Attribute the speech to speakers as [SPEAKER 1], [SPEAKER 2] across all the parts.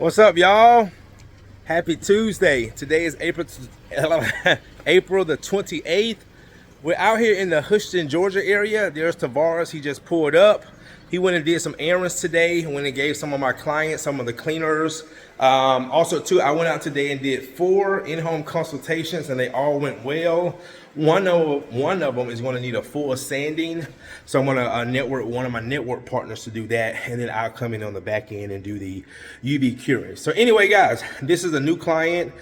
[SPEAKER 1] What's up, y'all? Happy Tuesday. Today is April the 28th. We're out here in the Hoschton, Georgia area. There's Tavares. He just pulled up. He went and did some errands today. Went and gave some of my clients, some of the cleaners. Also, too, I went out today and did 4 in-home consultations, and they all went well. One of them is going to need a full sanding, so I'm going to network one of my network partners to do that, and then I'll come in on the back end and do the UV curing. So anyway, guys, this is a new client.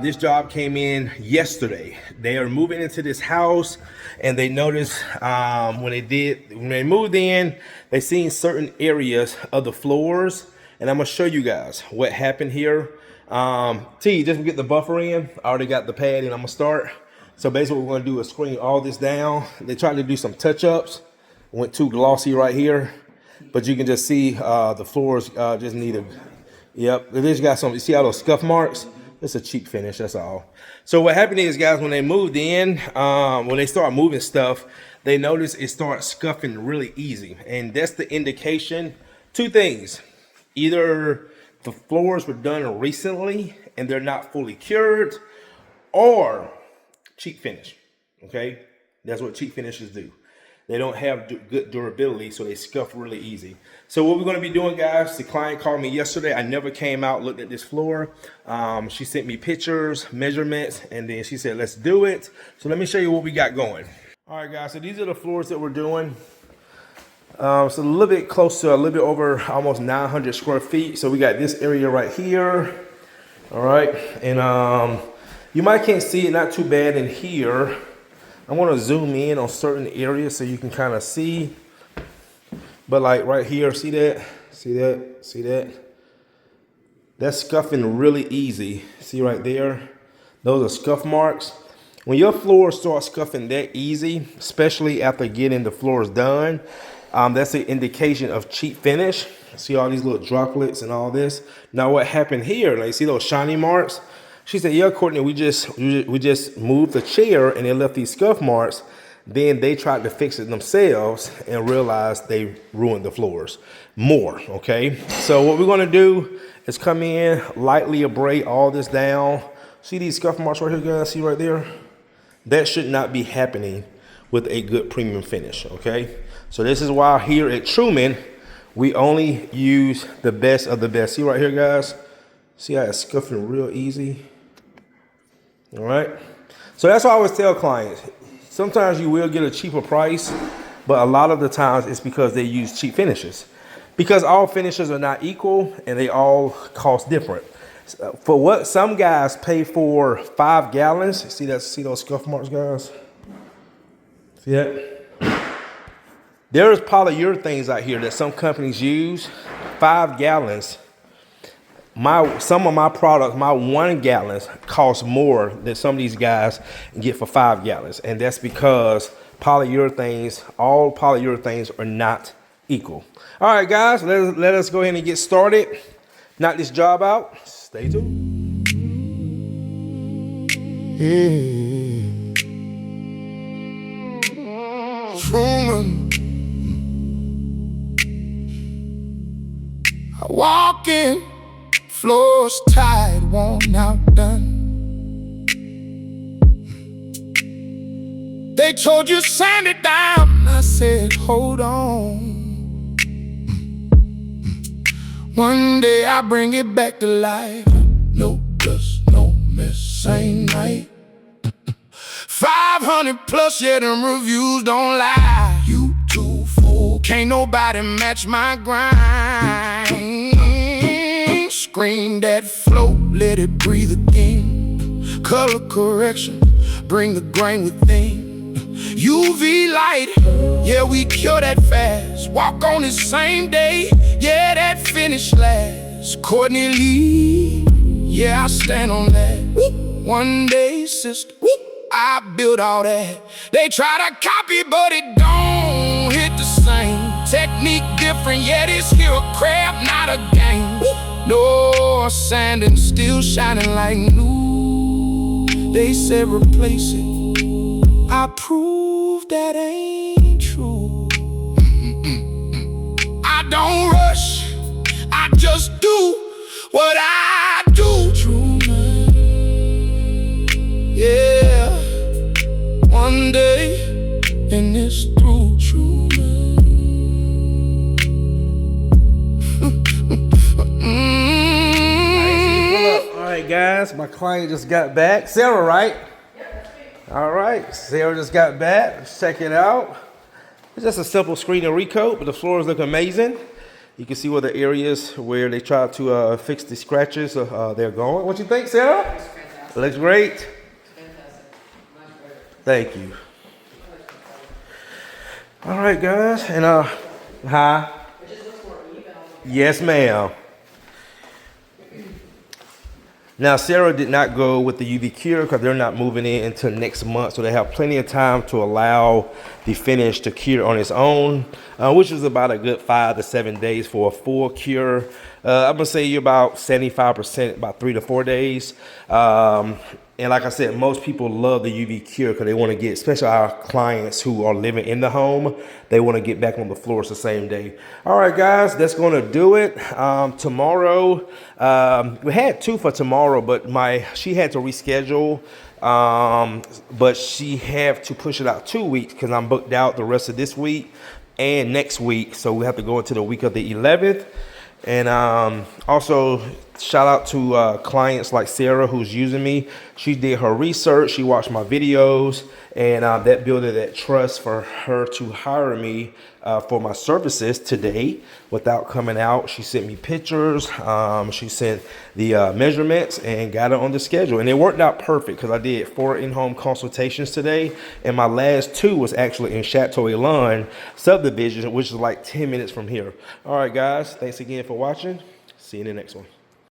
[SPEAKER 1] This job came in yesterday. They are moving into this house, and they noticed when they moved in, they seen certain areas of the floors, and I'm going to show you guys what happened here. T, just to get the buffer in, I already got the pad, and I'm going to start. So basically what we're going to do is screen all this down. They tried to do some touch-ups. Went too glossy right here. But you can just see the floors just need a... Yep, they just got some... You see all those scuff marks? It's a cheap finish, that's all. So what happened is, guys, when they moved in, when they start moving stuff, they noticed it starts scuffing really easy. And that's the indication. 2 things. Either the floors were done recently and they're not fully cured, or cheap finish. Okay, that's what cheap finishes do. They don't have good durability, so they scuff really easy. So what we're going to be doing, guys, the client called me yesterday. I never came out, looked at this floor. She sent me pictures, measurements, and then she said, let's do it. So let me show you what we got going. All right, guys, so these are the floors that we're doing. It's a little bit close to a little bit over almost 900 square feet. So we got this area right here. All right, and you might can't see it, not too bad in here. I want to zoom in on certain areas so you can kind of see. But like right here, see that? See that? See that? That's scuffing really easy. See right there? Those are scuff marks. When your floors start scuffing that easy, especially after getting the floors done, that's an indication of cheap finish. See all these little droplets and all this. Now what happened here, like see those shiny marks? She said, yeah, Courtney, we just moved the chair and it left these scuff marks. Then they tried to fix it themselves and realized they ruined the floors more, okay? So what we're gonna do is come in, lightly abrade all this down. See these scuff marks right here, guys, see right there? That should not be happening with a good premium finish, okay? So this is why here at Truman, we only use the best of the best. See right here, guys? See how it's scuffing real easy? All right. So that's why I always tell clients, sometimes you will get a cheaper price, but a lot of the times it's because they use cheap finishes. Because all finishes are not equal and they all cost different. For what some guys pay for 5 gallons, see those scuff marks, guys? See that? There's polyurethanes out here that some companies use, 5 gallons. Some of my products, my 1 gallon costs more than some of these guys get for 5 gallons. And that's because polyurethanes, all polyurethanes are not equal. All right, guys, let us go ahead and get started. Knock this job out. Stay tuned.
[SPEAKER 2] Truman, I walk in, floors tired, worn out, done. They told you sand it down. I said, hold on. One day I bring it back to life. No dust, no mess, same night. 500 plus, yeah, them reviews don't lie. You too full, can't nobody match my grind. Screen that flow, let it breathe again. Color correction, bring the grain within. UV light, yeah, we cure that fast. Walk on the same day, yeah, that finish last. Courtney Lee, yeah, I stand on that. One day, sister, I built all that. They try to copy, but it don't hit the same. Technique different, yeah, this here a craft, not a game. No sanding, still shining like new. They said replace it, I proved that ain't true. I don't rush, I just do what I do. Truman, yeah, one day and it's through. Truman.
[SPEAKER 1] All right, guys, my client just got back. Sarah, right? All right, Sarah just got back. Let's check it out. It's just a simple screen and recoat, but the floors look amazing. You can see where the areas where they try to fix the scratches, they're going. What you think, Sarah? Looks fantastic. Looks great.
[SPEAKER 3] Fantastic. Much better.
[SPEAKER 1] Thank you. All right, guys, and hi.
[SPEAKER 3] It just looks more even.
[SPEAKER 1] Yes, ma'am. Now, Sarah did not go with the UV cure because they're not moving in until next month, so they have plenty of time to allow the finish to cure on its own, which is about a good 5 to 7 days for a full cure. I'm gonna say you're about 75%, about 3 to 4 days. And like I said, most people love the UV cure because they want to get, especially our clients who are living in the home, they want to get back on the floors the same day. All right, guys, that's going to do it. Tomorrow, we had 2 for tomorrow, but she had to reschedule. But she had to push it out 2 weeks because I'm booked out the rest of this week and next week. So we have to go into the week of the 11th. And also shout out to clients like Sarah who's using me. She did her research, she watched my videos, and that built that trust for her to hire me for my services today without coming out. She sent me pictures, she sent the measurements and got it on the schedule. And it worked out perfect because I did 4 in-home consultations today, and my last 2 was actually in Chateau Elan subdivision, which is like 10 minutes from here. All right, guys, thanks again for watching. See you in the next one.